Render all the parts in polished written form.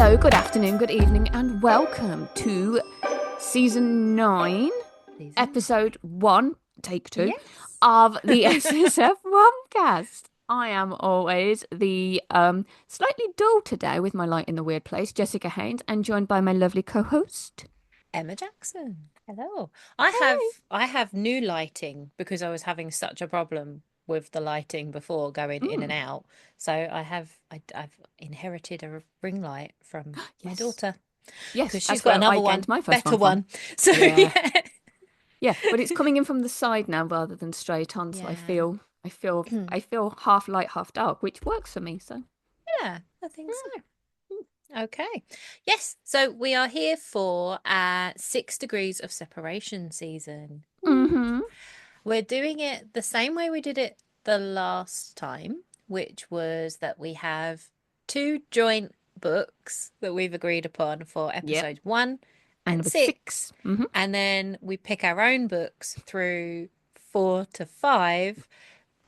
Hello, good afternoon, good evening, and welcome to season 9, episode 1, take 2, Yes. of the SSF Momcast. I am always the slightly dull today with my light in the weird place, Jessica Haynes, and joined by my lovely co-host. Emma Jackson. Hello. Hey. I have new lighting because I was having such a problem with the lighting before going in and Mm, out. So I've inherited a ring light from my yes, daughter yes, because she's that's got where I another gained one, my first better one from. one. So Yeah, yeah. yeah, but it's coming in from the side now rather than straight on, so I Yeah. feel, I feel, I feel half light, half dark, which works for me. So. Yeah, I think so. Okay. Yes. So we are here for 6 degrees of separation season. Woo. Mm-hmm. We're doing it the same way we did it the last time, which was that we have two joint books that we've agreed upon for Yep. episodes 1 And and number 6. 6. Mm-hmm. And then we pick our own books through 4 to 5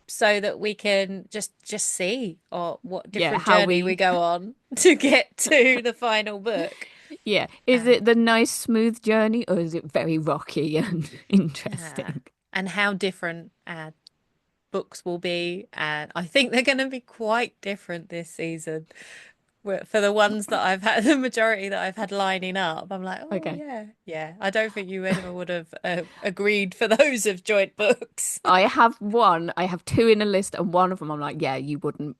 so that we can just see or what Yeah, different how journey we we. go on to get to the final book. Yeah. Is Um, it the nice, smooth journey or is it very rocky and yeah. interesting? And how different our books will be. And I think they're going to be quite different this season. For the ones that I've had, the majority that I've had lining up, I'm like, oh, Okay. yeah, yeah. I don't think you ever would have agreed for those of joint books. I have two in a list, and one of them I'm like, yeah, you wouldn't.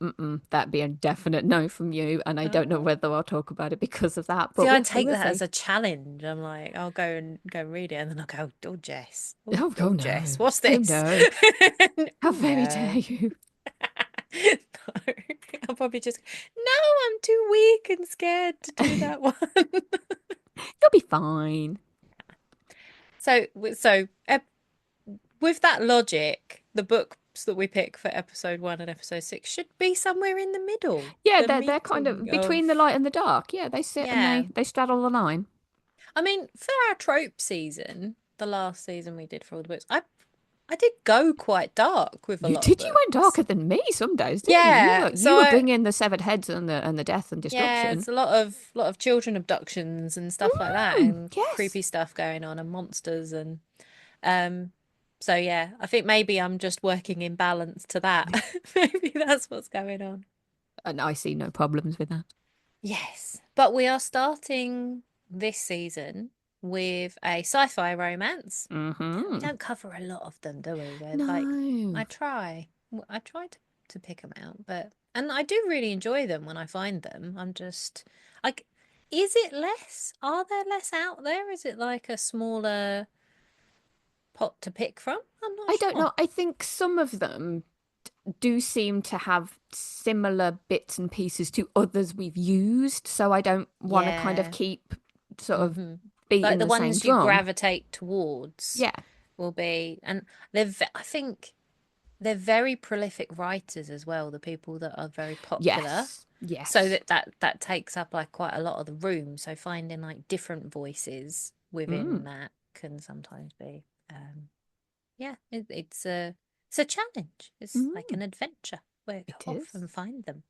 That'd be a definite no from you. And I don't know Oh. whether I'll talk about it because of that, See, but I we'll see, take we'll that as see. a challenge. I'm like, I'll go and read it, and then I'll go, oh, Jess, Oh, oh, no. Jess, what's Oh, this? no. How Oh, very dare no. you? No. I'll probably just, no, I'm too weak and scared to do that one. You'll be fine. So with that logic, the books that we pick for episode 1 and episode 6 should be somewhere in the middle, Yeah, the they're kind meeting of between the of, light and the dark. Yeah, they sit and yeah. they straddle the line. I mean, for our trope season, the last season we did for all the books, I did go quite dark with a You lot of did. You went books. darker than me some days, didn't you? Yeah, You so were I bringing the severed heads and the death and yeah, destruction. it's a lot of children abductions and stuff like that and Yes. creepy stuff going on and monsters and um so yeah, I think maybe I'm just working in balance to that. Maybe that's what's going on. And I see no problems with that. Yes, but we are starting this season with a sci-fi romance. We Mm-hmm. don't cover a lot of them, do we? We're like, No. I try to pick them out, but and I do really enjoy them when I find them. I'm just like, is it less? Are there less out there? Is it like a smaller pot to pick from? I'm not I don't sure. know. I think some of them do seem to have similar bits and pieces to others we've used, so I don't want to kind of Yeah. keep sort of Hmm. Like beating the the same ones you drum. gravitate towards Yeah. will be, and I think they're very prolific writers as well, the people that are very popular. Yes. So Yes. that takes up like quite a lot of the room. So finding like different voices within Mm, that can sometimes be yeah, it's a challenge. It's like mm, an adventure where you it is. often find them.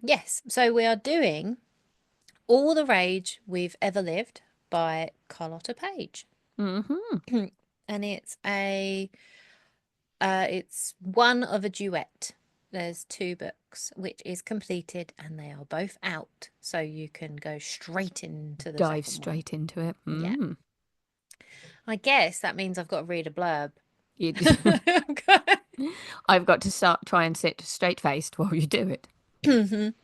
Yes, so we are doing All the Rage We've Ever Lived by Carlotta Page. Mm-hmm. And it's one of a duet. There's 2 books, which is completed, and they are both out, so you can go straight into the Dive second one. straight into it. Yeah, Mm. I guess that means I've got to read a blurb. You I've got to start try and sit straight faced while you do it. Mhm.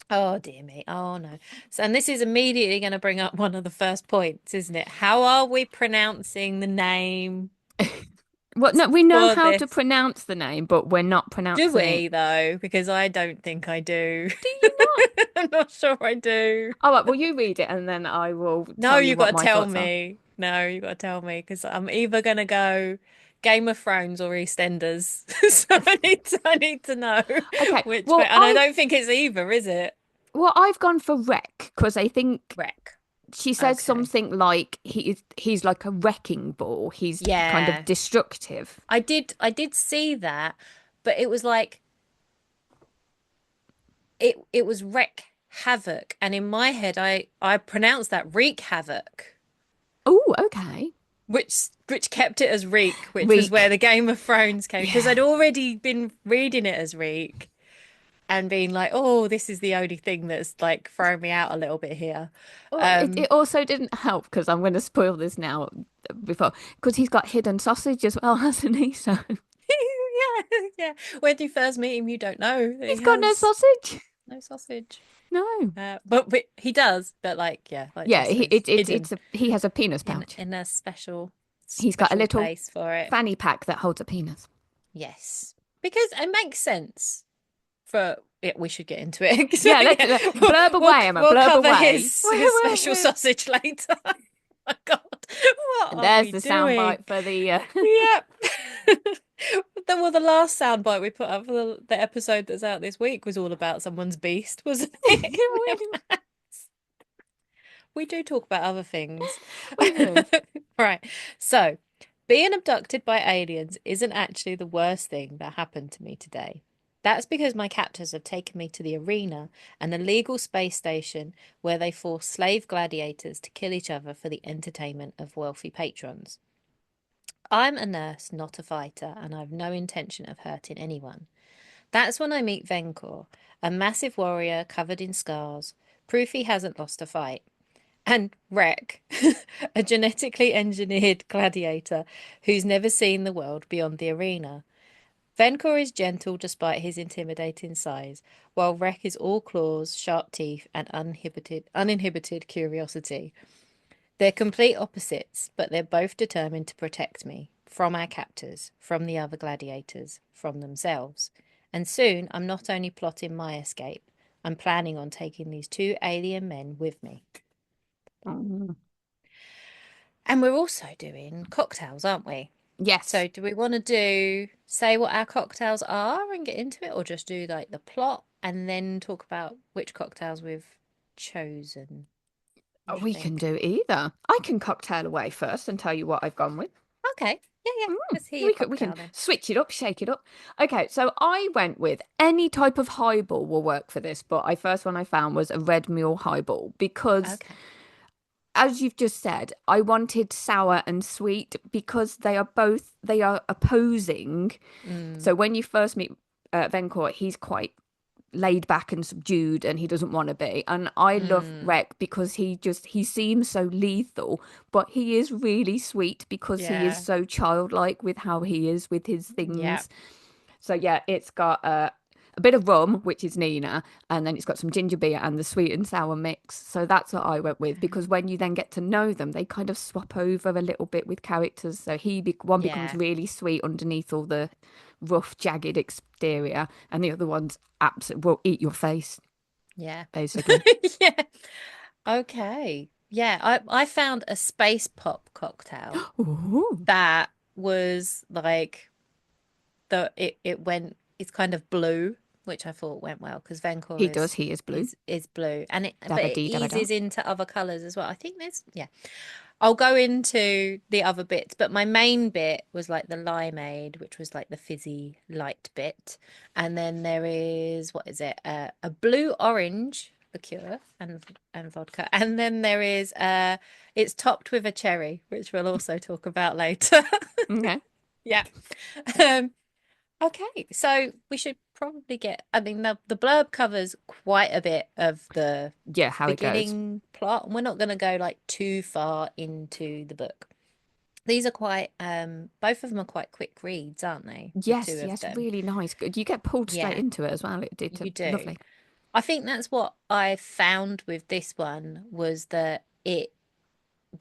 Oh dear me. Oh no. So, and this is immediately going to bring up one of the first points, isn't it? How are we pronouncing the name Well, no, we know for how to this? pronounce the name, but we're not Do pronouncing. we though? Because I don't think I do. Do you not? I'm not sure I do. All right, well, you read it and then I will No, tell you you got what to my tell thoughts are. me. No, you got to tell me because I'm either gonna go Game of Thrones or EastEnders. So I need to know Okay, which way. well, And I don't think it's either, is it? I've gone for wreck because I think Wreck. she says Okay. something like he's like a wrecking ball. He's kind of Yeah. destructive. I did see that, but it was like it was wreck Havoc, and in my head, I pronounced that Reek Havoc, Oh, okay. which kept it as Reek, which was where Reek. the Game of Thrones came because Yeah. I'd already been reading it as Reek and being like, oh, this is the only thing that's like throwing me out a little bit here. Well, Um, it also didn't help because I'm going to spoil this now before because he's got hidden sausage as well, hasn't he? So yeah, yeah. When you first meet him, you don't know that he he's got no has sausage. no sausage. No. But he does, but like yeah, like Yeah, Jess says, hidden it's a he has a penis in pouch. in a special He's got a special little place for it. fanny pack that holds a penis. Yes, because it makes sense for it. We should get into it. So, Yeah, let's yeah, blurb away, Emma, we'll blurb cover away. his special sausage later. Oh my God, what And are there's we the doing? soundbite for the Yep. The last soundbite we put up for the episode that's out this week was all about someone's beast, wasn't it? We do talk about other things. we do. Right. So, being abducted by aliens isn't actually the worst thing that happened to me today. That's because my captors have taken me to the arena, an illegal space station where they force slave gladiators to kill each other for the entertainment of wealthy patrons. I'm a nurse, not a fighter, and I've no intention of hurting anyone. That's when I meet Venkor, a massive warrior covered in scars, proof he hasn't lost a fight. And Rek, a genetically engineered gladiator who's never seen the world beyond the arena. Venkor is gentle despite his intimidating size, while Rek is all claws, sharp teeth, and uninhibited curiosity. They're complete opposites, but they're both determined to protect me from our captors, from the other gladiators, from themselves. And soon I'm not only plotting my escape, I'm planning on taking these two alien men with me. Mm. And we're also doing cocktails, aren't we? Yes. So do we want to say what our cocktails are and get into it, or just do like the plot and then talk about which cocktails we've chosen? What do you We can think? do either. I can cocktail away first and tell you what I've gone with. Okay. Yeah, yeah. Mm. Let's hear your We can cocktail then. switch it up, shake it up. Okay, so I went with any type of highball will work for this, but I first one I found was a red mule highball because Okay. as you've just said, I wanted sour and sweet because they are opposing. Mm, So when you first meet Venkor, he's quite laid back and subdued and he doesn't want to be. And I love mm. Rek because he seems so lethal, but he is really sweet because he is Yeah. so childlike with how he is with his Yeah. things. So yeah, it's got a bit of rum, which is Nina, and then it's got some ginger beer and the sweet and sour mix. So that's what I went with because when you then get to know them, they kind of swap over a little bit with characters. So one becomes Yeah. really sweet underneath all the rough, jagged exterior, and the other one's absolutely will eat your face, Yeah. basically. Yeah. Okay. Yeah, I found a space pop cocktail Ooh. that was like it's kind of blue, which I thought went well because He Venkor does. He is blue. is blue and but Dabba it dee dabba da. eases into other colors as well. I think there's yeah. I'll go into the other bits, but my main bit was like the limeade, which was like the fizzy light bit. And then there is, what is it? A blue orange liqueur and vodka. And then there is it's topped with a cherry, which we'll also talk about later. Okay. Yeah. Um, okay, so we should probably I mean, the blurb covers quite a bit of the Yeah, how it goes. beginning plot, and we're not going to go like too far into the book. These are quite, both of them are quite quick reads, aren't they? The two Yes, of yes, them. really nice. Good. You get pulled straight Yeah, into it as well. It's you do. lovely. I think that's what I found with this one was that it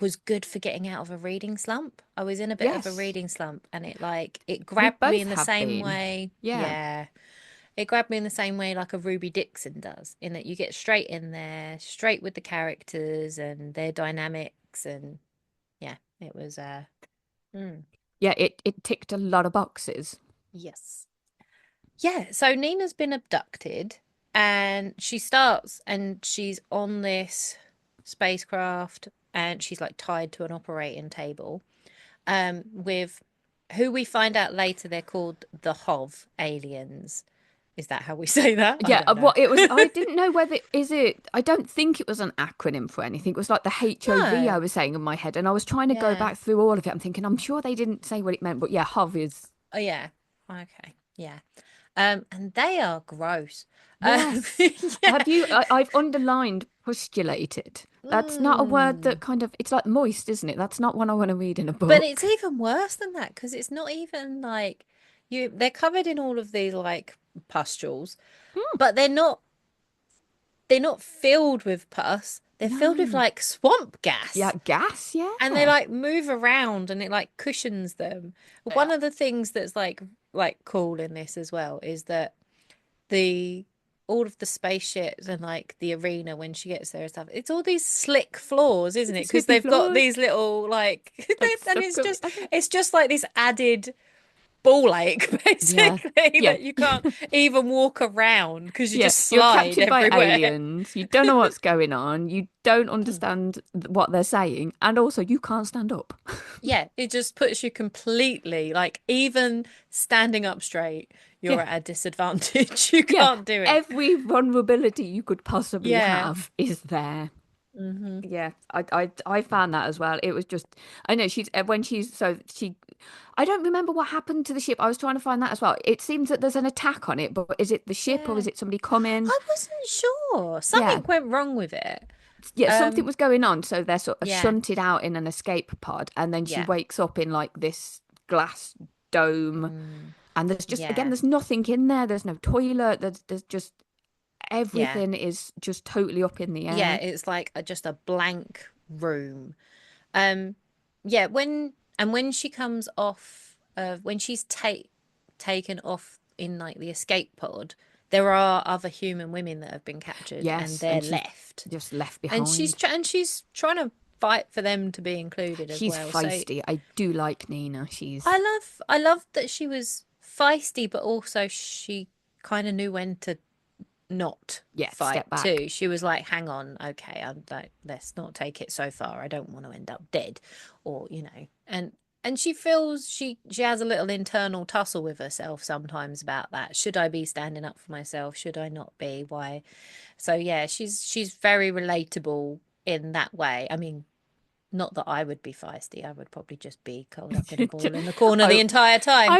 was good for getting out of a reading slump. I was in a bit of a Yes, reading slump and it we grabbed me both in the have same been. way. Yeah. Yeah. It grabbed me in the same way like a Ruby Dixon does, in that you get straight in there, straight with the characters and their dynamics and yeah, it was mm, Yeah, it ticked a lot of boxes. yes. Yeah, so Nina's been abducted and she starts and she's on this spacecraft and she's like tied to an operating table with who we find out later they're called the Hov aliens. Is that how we say that? I Yeah, don't know. what it was, I didn't know whether is it. I don't think it was an acronym for anything. It was like the HOV I No. was saying in my head, and I was trying to go Yeah. back through all of it. I'm thinking, I'm sure they didn't say what it meant, but yeah, HOV is Oh yeah. Okay. Yeah. And they are gross. yes. Yeah. Have you? I've underlined postulated. That's not a word that Mm. kind of. It's like moist, isn't it? That's not one I want to read in a But it's book. even worse than that because it's not even like they're covered in all of these like pustules, Hmm, but they're not filled with pus. They're filled with no. like swamp Yeah, gas. gas. And they Yeah. like move around and it like cushions them. One Yeah. of the things that's like cool in this as well is that the all of the spaceships and like the arena when she gets there and stuff, it's all these slick floors, isn't it? Because Slippy they've got floors, these little like like and stuff going. it's just like this added ball ache Yeah. basically Yeah. that you can't even walk around because you Yeah, just you're slide captured by everywhere. aliens. You don't know what's going on. You don't understand what they're saying, and also you can't stand up. Yeah, it just puts you completely like even standing up straight, you're Yeah, at a disadvantage. You yeah. can't do it. Every vulnerability you could possibly Yeah. have is there. Hmm. Yeah, I found that as well. It was just, I know she's when she's so she, I don't remember what happened to the ship. I was trying to find that as well. It seems that there's an attack on it, but is it the ship or Yeah. is it somebody coming? I wasn't sure. Yeah, Something went wrong with it. yeah, something Um, was going on. So they're sort of yeah. shunted out in an escape pod, and then she Yeah. wakes up in like this glass dome, Mm, and there's just again, yeah. there's nothing in there. There's no toilet. There's just Yeah. everything is just totally up in the Yeah, air. it's like just a blank room. Um, yeah, when she comes off when she's taken off in like the escape pod, there are other human women that have been captured and Yes, they're and she's left. just left And she's behind. trying to fight for them to be included as She's well. So feisty. I do like Nina. I She's love I love that she was feisty, but also she kind of knew when to not yeah, fight step back. too. She was like, "Hang on, okay, I'm like, let's not take it so far. I don't want to end up dead, or And she feels she has a little internal tussle with herself sometimes about that. Should I be standing up for myself? Should I not be? Why? So yeah, she's very relatable in that way. I mean, not that I would be feisty. I would probably just be curled up in a ball in the corner I the entire time.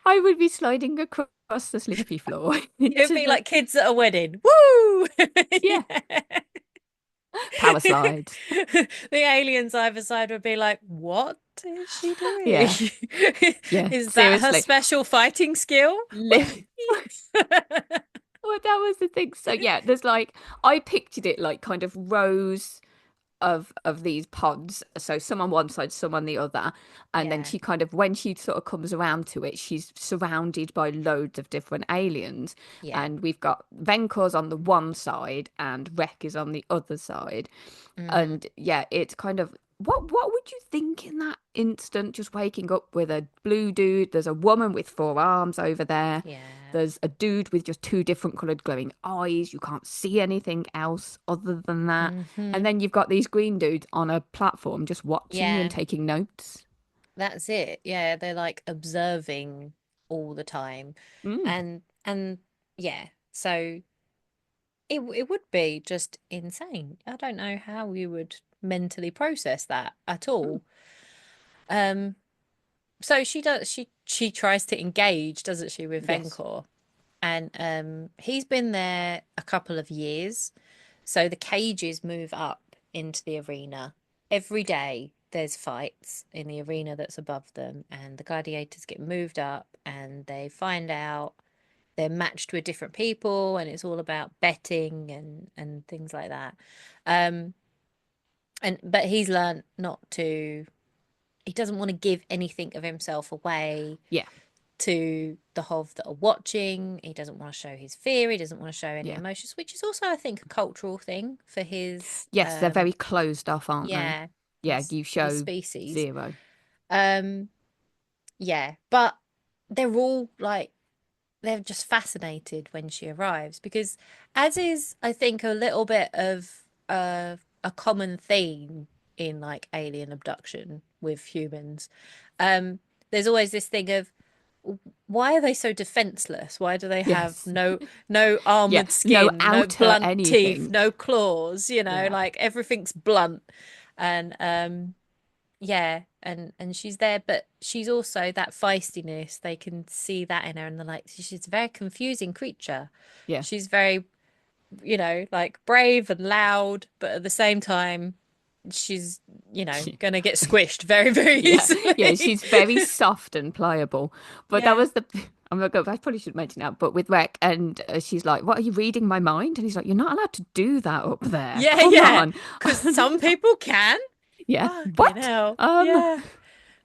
I would be sliding across the slippy floor It'd into be the like kids at a wedding. Woo! yeah Yeah. power slides. The aliens either side would be like, "What is she doing? Yeah, yeah. Is that her Seriously, special fighting skill?" Li- well, that was the thing. So yeah, there's like I pictured it like kind of rows of these pods, so some on one side, some on the other, and then Yeah, she kind of when she sort of comes around to it, she's surrounded by loads of different aliens, yeah. and we've got Venkor's on the one side and Rek is on the other side, Hmm. and yeah, it's kind of what would you think in that instant, just waking up with a blue dude, there's a woman with four arms over there, Yeah. there's a dude with just two different coloured glowing eyes, you can't see anything else other than that, and Hmm. then you've got these green dudes on a platform just watching you and Yeah, taking notes. that's it. Yeah, they're like observing all the time. Mm. And yeah, so it would be just insane. I don't know how you would mentally process that at Mm. all. Um, so she tries to engage, doesn't she, with Yes. Venkor? And he's been there a couple of years. So the cages move up into the arena. Every day there's fights in the arena that's above them, and the gladiators get moved up and they find out they're matched with different people, and it's all about betting and things like that. Um, and but he's learned not to. He doesn't want to give anything of himself away Yeah. to the Hov that are watching. He doesn't want to show his fear. He doesn't want to show any Yeah. emotions, which is also, I think, a cultural thing for his Yes, they're very closed off, aren't they? yeah, Yeah, you his show species. zero. Um, yeah, but they're all like they're just fascinated when she arrives because, as is, I think, a little bit of a common theme in like alien abduction with humans. Um, there's always this thing of, why are they so defenseless? Why do they have Yes. no Yeah. armored No skin, no outer blunt teeth, anything. no claws, Yeah. like everything's blunt. And yeah, and she's there, but she's also that feistiness. They can see that in her, and they're like, she's a very confusing creature. Yeah. She's very, like brave and loud, but at the same time, she's, gonna get squished very, very Yeah, yeah, easily. she's very soft and pliable. But that Yeah. was the, I'm not going, I probably should mention that, but with Rec, and she's like, "What are you reading my mind?" And he's like, "You're not allowed to do that up there. Yeah, Come yeah. on." Because some people can. Yeah. Fucking What? hell. Um, Yeah.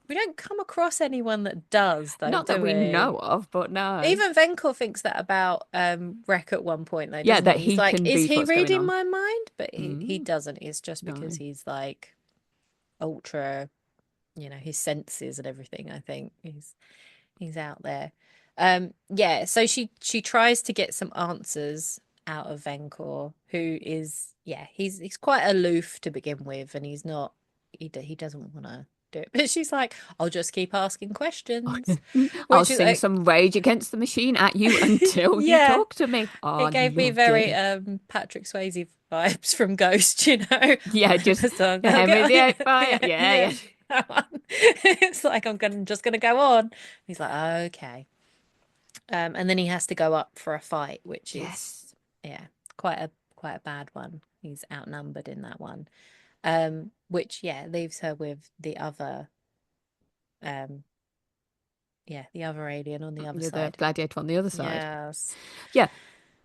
We don't come across anyone that does, though, Not that do we we? know of, but no. Even Venkor thinks that about Rek at one point, though, Yeah, doesn't that he? He's he like, can is read he what's going reading on. my mind? But he Mm, doesn't. It's just because no. he's like ultra, his senses and everything, I think. He's out there. Yeah, so she tries to get some answers out of Venkor, who is, yeah, he's quite aloof to begin with, and he's not he doesn't want to do it. But she's like, I'll just keep asking questions, I'll which is sing like, some Rage Against the Machine at you until you yeah, talk to me. Oh, it I gave me loved very it. Patrick Swayze vibes from Ghost, you know. Yeah, just So I'll Henry get, the Egg yeah, Fire. yeah, Yeah, yeah. yeah. That one. It's like just gonna go on. He's like, okay. And then he has to go up for a fight, which is, Yes. yeah, quite a bad one. He's outnumbered in that one. Which, yeah, leaves her with the other um the other alien on the other You're the side. gladiator on the other side. Yes. Yeah.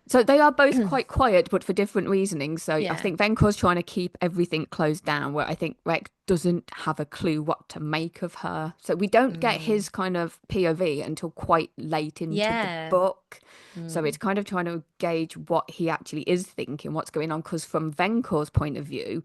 So they are both quite quiet, but for different reasonings. So I Yeah. think Venkor's trying to keep everything closed down, where I think Rek doesn't have a clue what to make of her. So we don't get Mm. his kind of POV until quite late into the Yeah. book. So it's Mm. kind of trying to gauge what he actually is thinking, what's going on. Because from Venkor's point of view,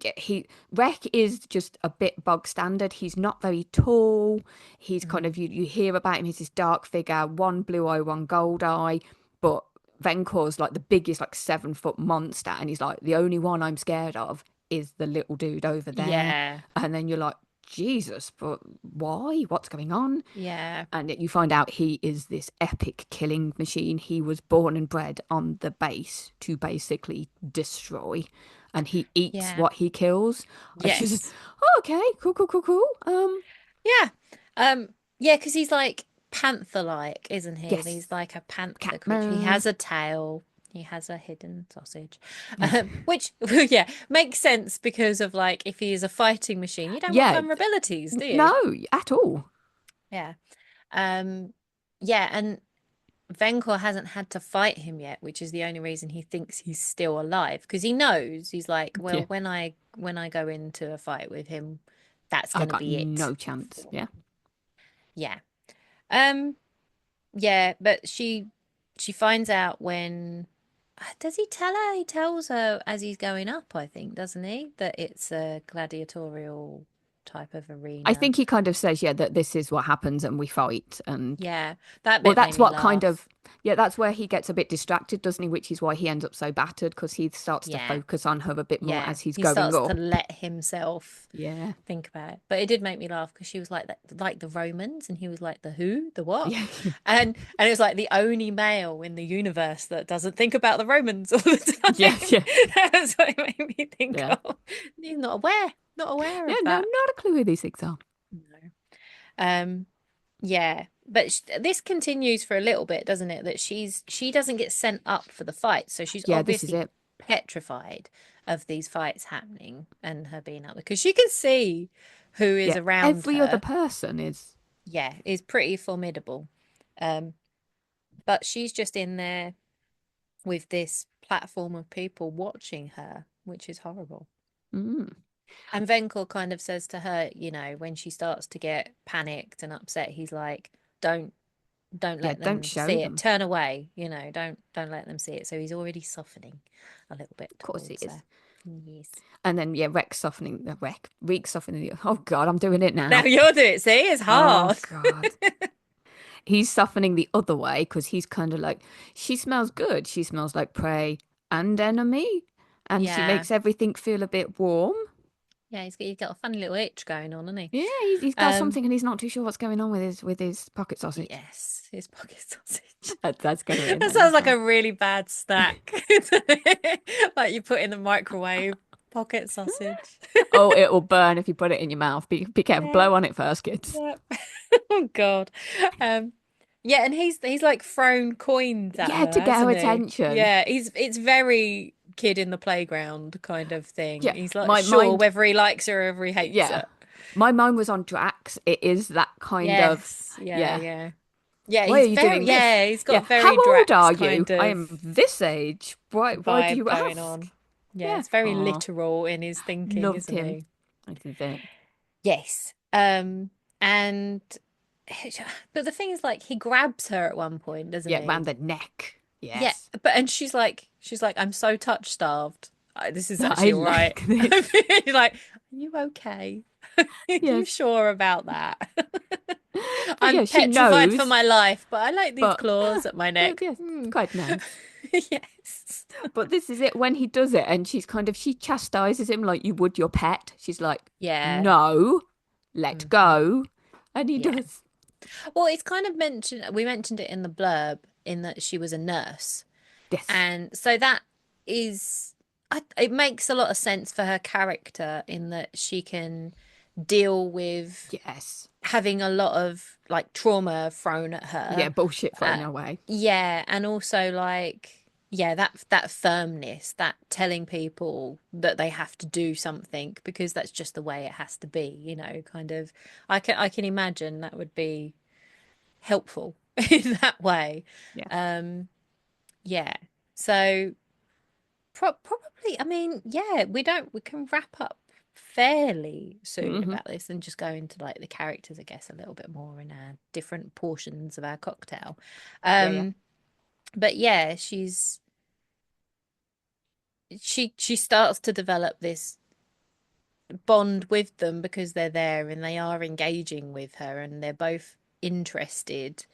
yeah, Rek is just a bit bog standard. He's not very tall. He's kind Mm. of you hear about him. He's this dark figure, one blue eye, one gold eye. But Venkor's like the biggest, like 7 foot monster, and he's like the only one I'm scared of is the little dude over there. Yeah. And then you're like, Jesus, but why? What's going on? Yeah. And you find out he is this epic killing machine. He was born and bred on the base to basically destroy, and he eats Yeah. what he kills. I was just, Yes. oh, okay, cool, cool, cool, cool. Yeah. Um, yeah, because he's like panther-like, isn't he? Yes, He's like a panther creature. He Catman. has a tail. He has a hidden sausage. Which, yeah, makes sense because of like if he is a fighting machine, you don't want Yeah, vulnerabilities, do you? no, at all. Yeah. Um, yeah, and Venkor hasn't had to fight him yet, which is the only reason he thinks he's still alive. Because he knows he's like, well, Yeah, when I go into a fight with him, that's I gonna got be it. no chance. Yeah. Yeah. Um, Yeah, but she finds out when does he tell her? He tells her as he's going up, I think, doesn't he? That it's a gladiatorial type of I arena. think he kind of says, yeah, that this is what happens and we fight. And Yeah, that well, bit made that's me what kind laugh. of, yeah, that's where he gets a bit distracted, doesn't he? Which is why he ends up so battered because he starts to Yeah, focus on her a bit more yeah. as he's He going starts to up. let himself Yeah. think about it. But it did make me laugh because she was like that, like the Romans, and he was like the who, the what, Yeah. and it was like the only male in the universe that doesn't think about the Romans all the Yeah. time. Yeah. That's what it made me think Yeah. of. He's not aware Yeah. of No, that. not a clue who these things are. No. Um, yeah, but this continues for a little bit, doesn't it? That she doesn't get sent up for the fight, so she's Yeah, this is obviously it. petrified of these fights happening and her being up because she can see who is Yeah. around Every other her. person is, Yeah, is pretty formidable. Um, but she's just in there with this platform of people watching her, which is horrible. mm, And Venkor kind of says to her, when she starts to get panicked and upset, he's like, don't yeah, let don't them see show it. them. Turn away, don't let them see it. So he's already softening a little bit Of course it towards is. her. Yes. And then, yeah, Rex softening the Reek softening the, oh God, I'm doing it Now now. you're doing it. See, it's Oh hard. God. He's softening the other way because he's kind of like, she smells good. She smells like prey and enemy. And she Yeah. makes everything feel a bit warm. Yeah, he's got a funny little itch going on, hasn't he? Yeah, he's got Um, something and he's not too sure what's going on with his pocket sausage. yes, his pocket sausage. That's going to be in That there as sounds like well. a really bad snack. Like you put in the microwave pocket sausage. Oh, it will burn if you put it in your mouth. Be careful. Yeah, Blow on it first, kids. yeah. Oh God. Um, yeah, and he's like thrown coins at Yeah, her, to get her hasn't he? attention. Yeah, he's it's very kid in the playground kind of thing. Yeah, He's not my sure mind. whether he likes her or whether he hates Yeah, her. my mind was on Drax. It is that kind of. Yes, yeah, Yeah. yeah. Yeah, Why are he's you very doing this? yeah, he's Yeah. got How very old Drax are you? kind I of am this age. Why do vibe you going ask? on. Yeah, Yeah. it's very Oh, literal in his thinking, loved isn't him. he? This is it. Yes. And but the thing is like he grabs her at one point, doesn't Yeah, he? round the neck. Yeah, Yes. but and she's like I'm so touch starved. This is I actually all right. like this. You're like, are you okay? Are you Yes. sure about that? But I'm yeah, she petrified for knows, my life, but I like these but claws at my they're, neck. yes, Hmm. quite nice. Yes. But this is it when he does it, and she chastises him like you would your pet. She's like, Yeah. no, let Hmm. go. And he Yeah. does. Well, it's kind of mentioned, we mentioned it in the blurb in that she was a nurse. Yes. And so that is, it makes a lot of sense for her character in that she can deal with Yes. having a lot of like trauma thrown at Yeah, her. bullshit thrown Uh, away. yeah, and also like yeah, that firmness, that telling people that they have to do something because that's just the way it has to be, kind of I can imagine that would be helpful in that way. Yeah. Um yeah. So probably, I mean, yeah, we can wrap up fairly soon Hmm. about this and just go into like the characters, I guess, a little bit more in our different portions of our cocktail. Yeah, yeah. Um, but yeah, she starts to develop this bond with them because they're there and they are engaging with her and they're both interested.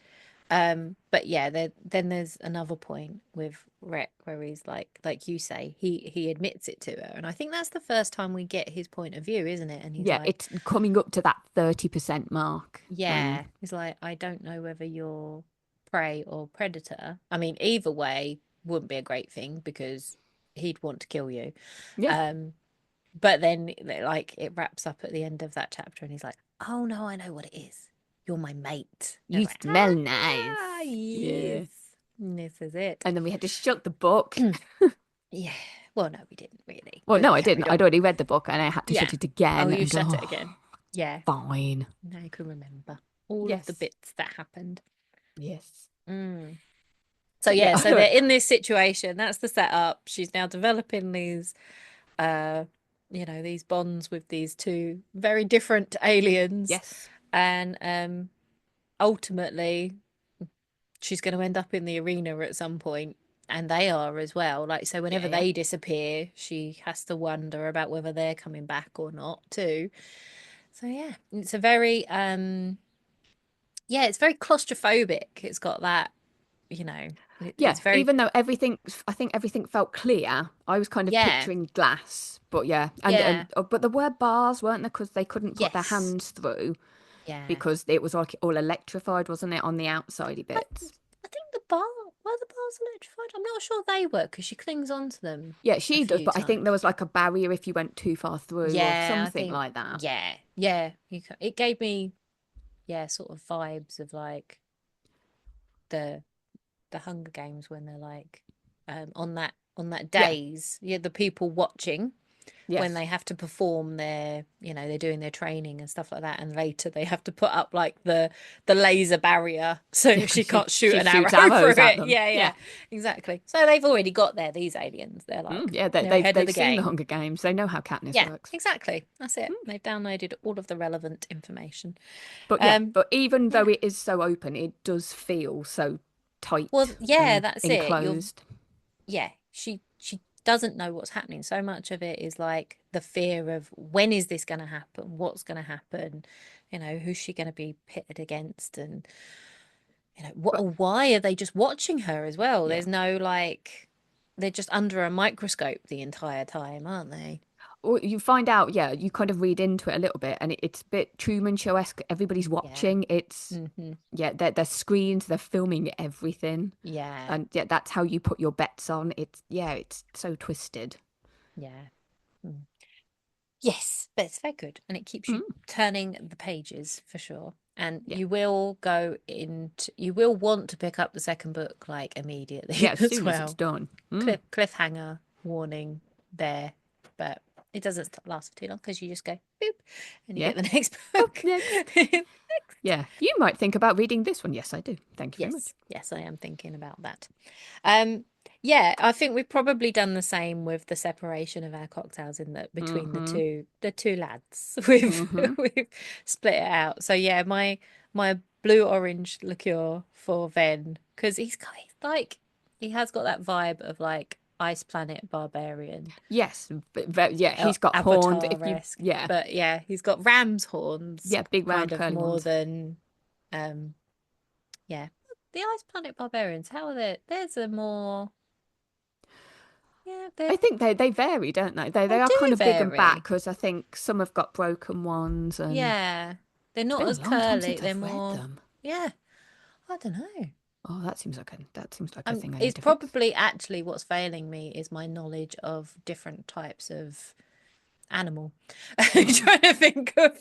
But yeah, then there's another point with Rhett where he's like you say, he admits it to her, and I think that's the first time we get his point of view, isn't it? And he's Yeah, like, it's coming up to that 30% mark when, yeah, he's like, I don't know whether you're prey or predator. I mean, either way wouldn't be a great thing because he'd want to kill you. yeah, Um, but then like it wraps up at the end of that chapter, and he's like, oh no, I know what it is. You're my mate. And I you was like, smell nice. yes, Yeah. this is it. And then we had to shut the book. Yeah. Well, no, we didn't really. Well, We no, I didn't. carried I'd on. already read the book and I had to Yeah. shut it Oh, again you and go, shut it oh, again. Yeah. fine. Now you can remember all of the Yes. bits that happened. Yes. Mm. So But yeah, yeah, I so don't. they're in this situation. That's the setup. She's now developing these uh these bonds with these two very different aliens. Yes. And ultimately she's going to end up in the arena at some point, and they are as well. Like, so Yeah, whenever yeah. they disappear, she has to wonder about whether they're coming back or not, too. So yeah, it's a very yeah, it's very claustrophobic. It's got that, Yeah, it's very even though I think everything felt clear, I was kind of yeah, picturing glass. But yeah, yeah, but there were bars, weren't there? Because they couldn't put their yes, hands through yeah. because it was like all electrified, wasn't it, on the outsidey I, bits? I think the bars electrified? I'm not sure they were because she clings on to them Yeah, a she does, few but I think times. there was like a barrier if you went too far through or Yeah, I something think like that. yeah. It gave me sort of vibes of like the Hunger Games when they're like on that Yeah, days, yeah, the people watching when yes. they have to perform their, they're doing their training and stuff like that, and later they have to put up like the laser barrier Yeah, so she because can't shoot she an arrow shoots through arrows at it. them. Yeah, Yeah. yeah, exactly. So they've already got there, these aliens. They're like Yeah, they're ahead of they've the seen the game. Hunger Games. They know how Katniss Yeah, works. exactly. That's it. Mm. They've downloaded all of the relevant information. But yeah, Um, but even though yeah. it is so open, it does feel so Well, tight yeah, and that's it. enclosed. Yeah, she doesn't know what's happening. So much of it is like the fear of when is this going to happen? What's going to happen? Who's she going to be pitted against? And But why are they just watching her as well? yeah. There's no like they're just under a microscope the entire time, aren't they? Or you find out, yeah, you kind of read into it a little bit, and it's a bit Truman Show-esque. Everybody's Yeah. watching. It's Hmm. yeah, they're screens, they're filming everything, Yeah. and yeah, that's how you put your bets on. It's yeah, it's so twisted. Yeah. Mm. Yes, but it's very good and it keeps you Mm, turning the pages for sure. And yeah, you will want to pick up the second book like yeah, immediately as as soon as it's well. done. Mm. Cliffhanger warning there, but it doesn't last for too long because you just go boop and you Yeah. get the next Oh, book. next. Next. Yeah, you might think about reading this one. Yes, I do. Thank you very much. Yes, yes, I am thinking about that. Um, yeah, I think we've probably done the same with the separation of our cocktails in the between Mm-hmm. the two lads. We've Mm-hmm. we've split it out. So yeah, my blue orange liqueur for Ven because he's like he has got that vibe of like Ice Planet Barbarian, Yes, yeah, he's got horns. If you, Avatar-esque. yeah, But yeah, he's got ram's horns yeah, big kind round of curly more ones. than um yeah. The Ice Planet Barbarians, how are they? There's a more, yeah, I think they vary, don't they? They they are do kind of big and back vary. because I think some have got broken ones, and Yeah. They're it's not been a as long time curly. since They're I've read more, them. yeah, I don't know. Oh, that seems like a thing I need It's to fix. probably actually what's failing me is my knowledge of different types of animal. I'm Mm. trying to think of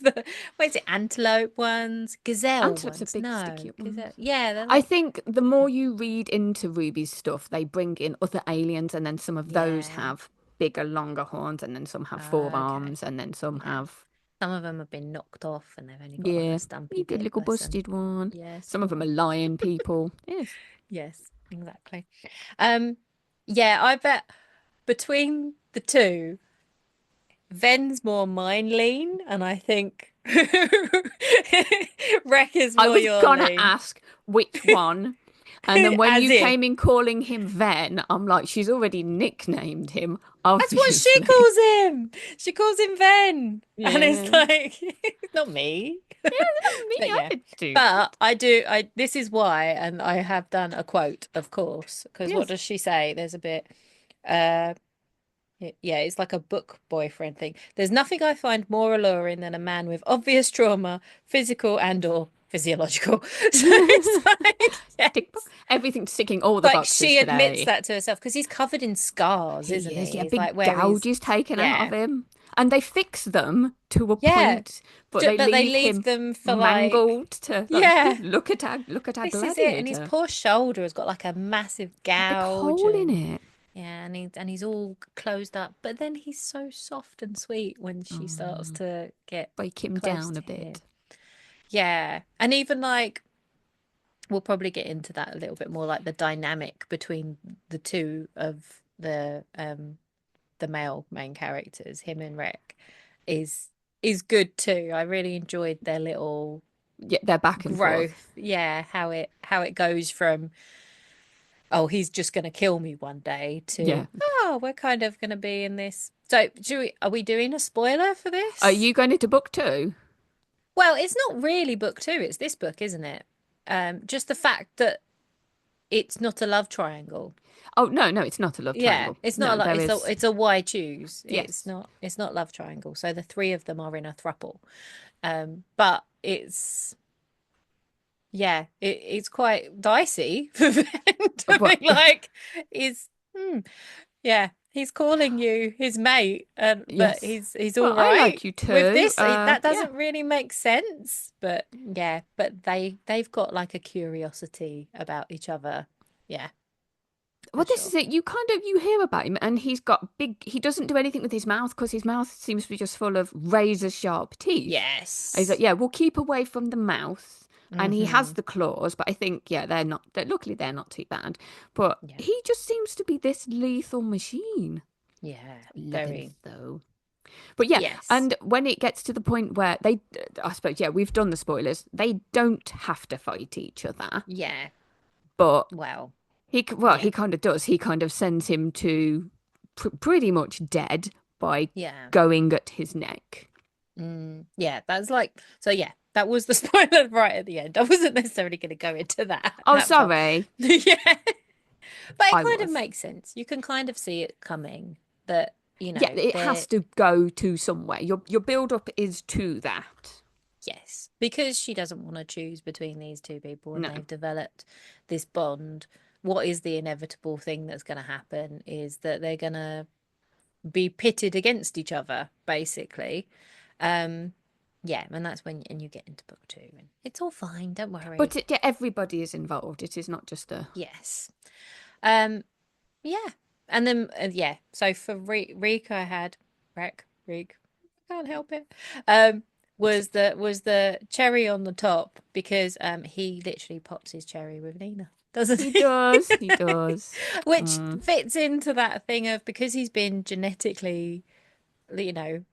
what is it, antelope ones, gazelle Antelopes are ones? big, No, sticky gazelle. ones. Yeah, they're I like, think the more you read into Ruby's stuff, they bring in other aliens, and then some of those yeah. have bigger, longer horns, and then some have Okay. forearms, and then some Yeah. have, Some of them have been knocked off and they've only got like a yeah, stumpy you good bit, little bless them. busted one. Yes. Some of them are lion people. Yes. Yes, exactly. Yeah, I bet between the two, Ven's more mine lean, and I think Wreck is I more was your gonna lean. ask which one. And then when As you if came in calling him Ven, I'm like, she's already nicknamed him, that's what she obviously. calls him. She calls him Ven. And it's Yeah. like, not me. Yeah, not me. But I yeah. didn't do But that. this is why, and I have done a quote, of course, because what Yes. does she say? There's a bit, uh, yeah, it's like a book boyfriend thing. There's nothing I find more alluring than a man with obvious trauma, physical and or physiological. So it's like, Tick yes. everything ticking all the Like boxes she admits today. that to herself because he's covered in scars, isn't He is, he? yeah, He's big like where he's, gouges taken out of yeah, him. And they fix them to a yeah. point, but they But they leave leave him them for like, mangled to like, yeah, yeah, look at our this is it. And his gladiator. poor shoulder has got like a massive A big gouge hole in and it. yeah, and he's all closed up. But then he's so soft and sweet when she starts Oh, to get break him close down to a him. bit. Yeah. And even like we'll probably get into that a little bit more, like the dynamic between the two of the male main characters, him and Rick, is is good too. I really enjoyed their little Yeah, they're back and forth. growth. Yeah, how it goes from oh, he's just going to kill me one day to Yeah. oh, we're kind of going to be in this. So, are we doing a spoiler for Are this? you going into book two? Well, it's not really book two, it's this book, isn't it? Just the fact that it's not a love triangle. Oh, no, no, it's not a love Yeah, triangle. it's not a No, lot. there is. It's a why choose. Yes. It's not love triangle. So the three of them are in a throuple. But it's yeah, it's quite dicey for Ben to What? be like, is yeah, he's calling you his mate, and but Yes. he's Well, all I right like you with too. this. That Yeah. doesn't really make sense, but yeah, but they've got like a curiosity about each other. Yeah, for Well, this sure. is it. You kind of you hear about him, and he's got big. He doesn't do anything with his mouth because his mouth seems to be just full of razor sharp teeth. And he's like, Yes. yeah, we'll keep away from the mouth. And he has Hmm. the claws, but I think, yeah, they're not. Luckily, they're not too bad. But Yeah. he just seems to be this lethal machine. Yeah. Love him Very. though. But yeah, Yes. and when it gets to the point where they, I suppose, yeah, we've done the spoilers. They don't have to fight each other, Yeah. but Well, well, yeah. he kind of does. He kind of sends him to pretty much dead by Yeah. going at his neck. Yeah. That's like so. Yeah. That was the spoiler right at the end. I wasn't necessarily going to go into Oh, that part. sorry, Yeah. But it I kind of was. makes sense. You can kind of see it coming that you Yeah, know, it they're has to go to somewhere. Your build up is to that. yes, because she doesn't want to choose between these two people and No. they've developed this bond. What is the inevitable thing that's going to happen is that they're going to be pitted against each other, basically. Um, yeah, and that's when and you get into book two, and it's all fine. Don't worry. But yeah, everybody is involved. It is not just a. Yes. Um, yeah, and then yeah. So for Reek, I had Reek. I can't help it. Um, was the cherry on the top because he literally pops his cherry with Nina, doesn't He he? does. He does. Which Mm. fits into that thing of because he's been genetically, you know,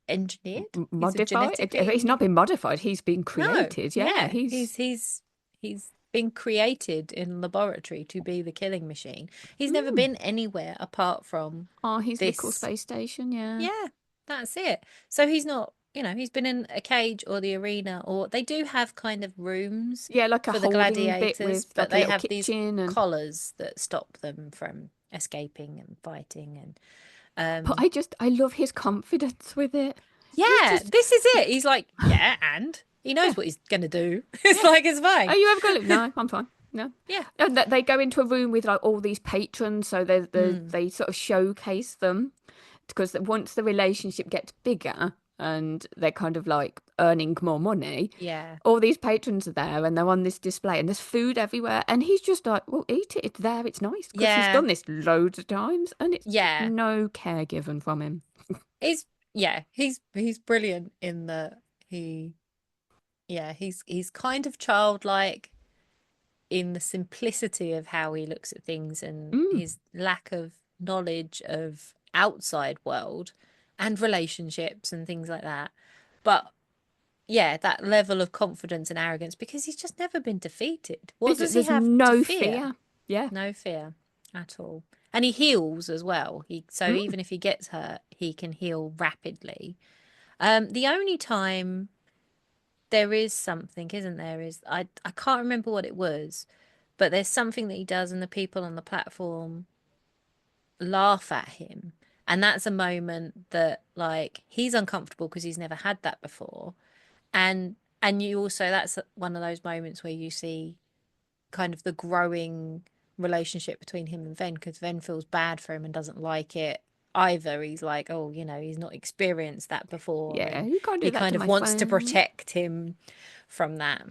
engineered. He's a Modified. He's not genetically been modified. He's been no, created. Yeah, yeah. he's. He's been created in laboratory to be the killing machine. He's never Mm. been anywhere apart from Oh, his little this. space station. Yeah. Yeah, that's it. So he's not, you know, he's been in a cage or the arena, or they do have kind of rooms Yeah, like a for the holding bit gladiators, with but like a they little have these kitchen and. collars that stop them from escaping and fighting and But um I love his confidence with it. He yeah, just. this is it. He's like, yeah, and he knows Yeah. what he's gonna do. It's Yeah. like it's Are fine. you ever going to live? No, I'm fine. No. Yeah. And that they go into a room with like all these patrons, so Mm, they sort of showcase them because once the relationship gets bigger and they're kind of like earning more money, yeah. all these patrons are there and they're on this display and there's food everywhere and he's just like, well, eat it. It's there. It's nice because he's Yeah. done this loads of times and it's just Yeah. no care given from him. He's yeah, he's brilliant in that he yeah, he's kind of childlike in the simplicity of how he looks at things and Mm. his lack of knowledge of outside world and relationships and things like that. But yeah, that level of confidence and arrogance because he's just never been defeated. What does he There's have to no fear? fear. Yeah. No fear at all. And he heals as well. He so Mm. even if he gets hurt, he can heal rapidly. The only time there is something, isn't there, is I can't remember what it was, but there's something that he does and the people on the platform laugh at him. And that's a moment that like he's uncomfortable because he's never had that before. And you also that's one of those moments where you see kind of the growing relationship between him and Ven because Ven feels bad for him and doesn't like it either. He's like, oh, you know, he's not experienced that before, Yeah. and You can't he do that to kind of my wants to friend. protect him from that.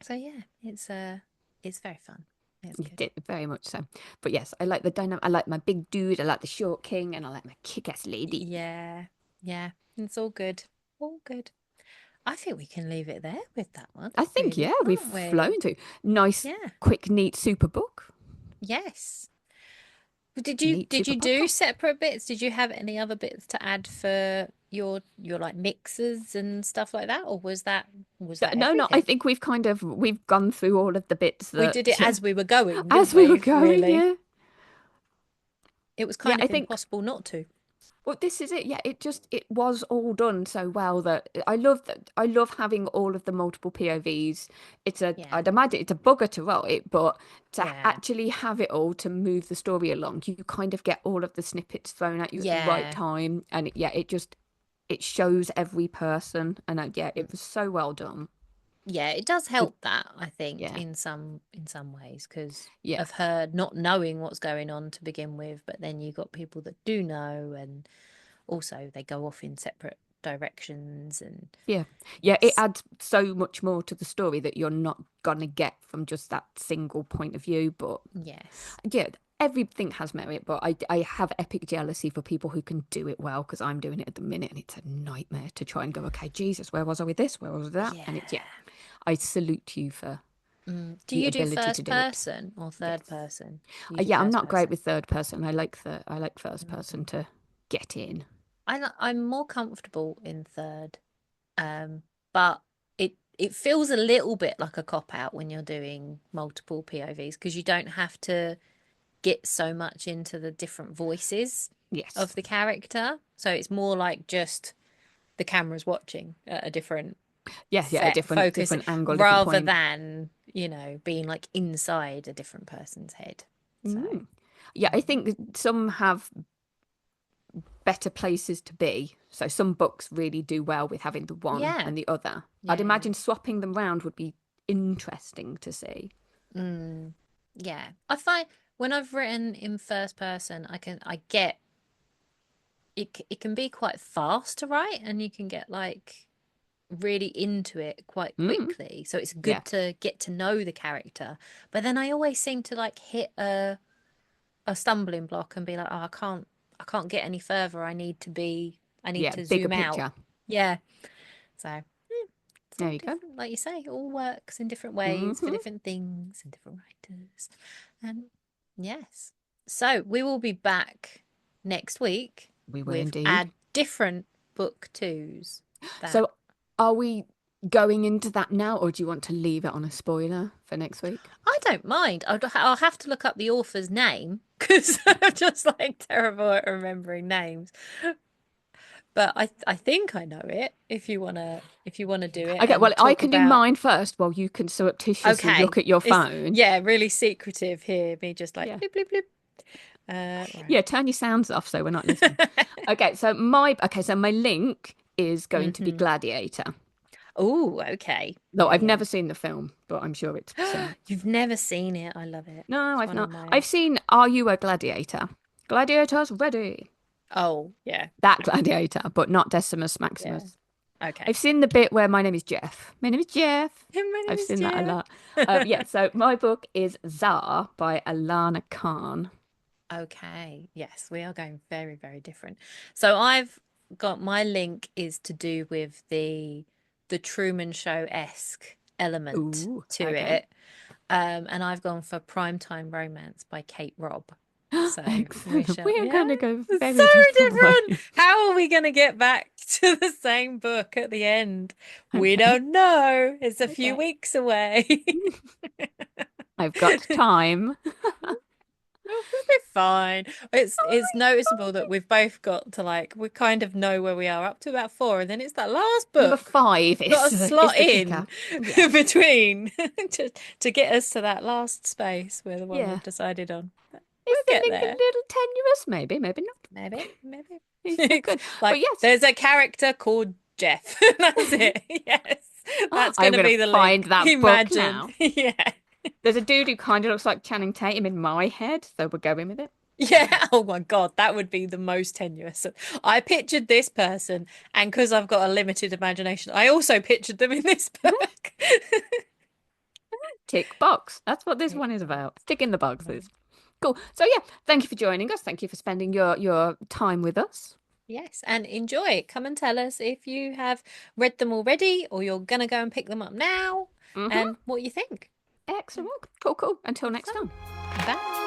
So yeah, it's very fun. It's You good. did very much so. But yes, I like the dynamic. I like my big dude. I like the short king, and I like my kick-ass lady. Yeah, yeah, it's all good, all good. I think we can leave it there with that one, I think, really, yeah, we've can't we? flown through. Nice, Yeah. quick, neat, super book. Yes. Neat, Did super you do podcast. separate bits? Did you have any other bits to add for your like mixes and stuff like that, or was that No, no, I everything? think we've gone through all of the bits We did it that, as we were going, didn't as we were we? going, Really? yeah. It was Yeah, kind I of think, impossible not to. well, this is it. Yeah, it was all done so well that I love that. I love having all of the multiple POVs. Yeah. I'd imagine it's a bugger to write, but to Yeah. actually have it all to move the story along, you kind of get all of the snippets thrown at you at the right Yeah. time. And yeah, it shows every person. And yeah, Mm. it was so well done. Yeah, it does With, help that, I think, yeah, in some ways, because yeah. of her not knowing what's going on to begin with, but then you got people that do know and also they go off in separate directions and Yeah. Yeah, it it's adds so much more to the story that you're not gonna get from just that single point of view. But yes. yeah, everything has merit, but I have epic jealousy for people who can do it well because I'm doing it at the minute and it's a nightmare to try and go, okay, Jesus, where was I with this? Where was that? And it's, yeah, Yeah. I salute you for Do the you do ability to first do it. person or third Yes. person? You do Yeah, I'm first not great person. with third person. I like first person Mm. to get in. I'm more comfortable in third, but it feels a little bit like a cop out when you're doing multiple POVs because you don't have to get so much into the different voices Yes. of the character. So it's more like just the camera's watching at a different Yeah, yeah, a set focus different angle, different rather point. than, you know, being like inside a different person's head. So, Mm. Yeah, I think some have better places to be. So some books really do well with having the one Yeah. and the other. I'd Yeah, yeah. imagine swapping them round would be interesting to see. Mm, yeah. I find when I've written in first person, I get it can be quite fast to write and you can get like really into it quite Mm, quickly. So it's yeah, good to get to know the character. But then I always seem to like hit a stumbling block and be like, oh, I can't get any further. I need yeah, to bigger zoom out. picture. Yeah. So it's There all you go. different, like you say, it all works in different ways for Hmm. different things and different writers. And yes. So we will be back next week We will with our indeed. different book twos that So are we going into that now, or do you want to leave it on a spoiler for next week? I don't mind. I'll have to look up the author's name because I'm just like terrible at remembering names. But I think I know it if you wanna do it Okay, well, and I talk can do about mine first while you can surreptitiously look okay. at your It's phone. yeah, really secretive here. Me just like Yeah. bloop bloop bloop. Right. Yeah, turn your sounds off so we're not listening. Okay, so my link is going to be hmm Gladiator. Oh, okay. Though Yeah, I've yeah. never seen the film, but I'm sure it's similar. You've never seen it. I love it. No, It's I've one of not. my I've seen Are You a Gladiator? Gladiators ready. oh, yeah. That Okay. gladiator, but not Decimus Yeah. Maximus. Okay. I've seen the bit where my name is Jeff. My name is Jeff. My name I've is seen that a Jeff. lot. Yeah, so my book is Tsar by Alana Khan. Okay. Yes, we are going very, very different. So I've got my link is to do with the Truman Show-esque element Ooh, to okay. it. And I've gone for Primetime Romance by Kate Robb. So we Excellent. shall, We are yeah, going to go so very different different. ways. How are we going to get back to the same book at the end? We Okay, don't know. It's a few okay. weeks away. I've got time. We'll be fine. It's noticeable that we've both got to like we kind of know where we are up to about four, and then it's that last Number book five got to is slot the kicker. in Yeah, between to get us to that last space where the one yeah. we've decided on. Is We'll the get link a there. little tenuous? Maybe, maybe not. Maybe, maybe. It's all It's good. But like yes, there's a character called Jeff. That's it. Yes. That's I'm gonna going to be the find link. that book Imagine. now. Yeah. There's a dude who kind of looks like Channing Tatum in my head, so we're going with it. Yeah. Oh my God, that would be the most tenuous. I pictured this person, and because I've got a limited imagination, I also pictured them in this book. Tick box. That's what this Tick one is about. box. Tick in the Right. boxes. Cool. So yeah, thank you for joining us. Thank you for spending your time with us. Yes, and enjoy. Come and tell us if you have read them already or you're gonna go and pick them up now Mm-hmm. and what you think. Excellent. Cool, cool. Until next Awesome. time. Bye.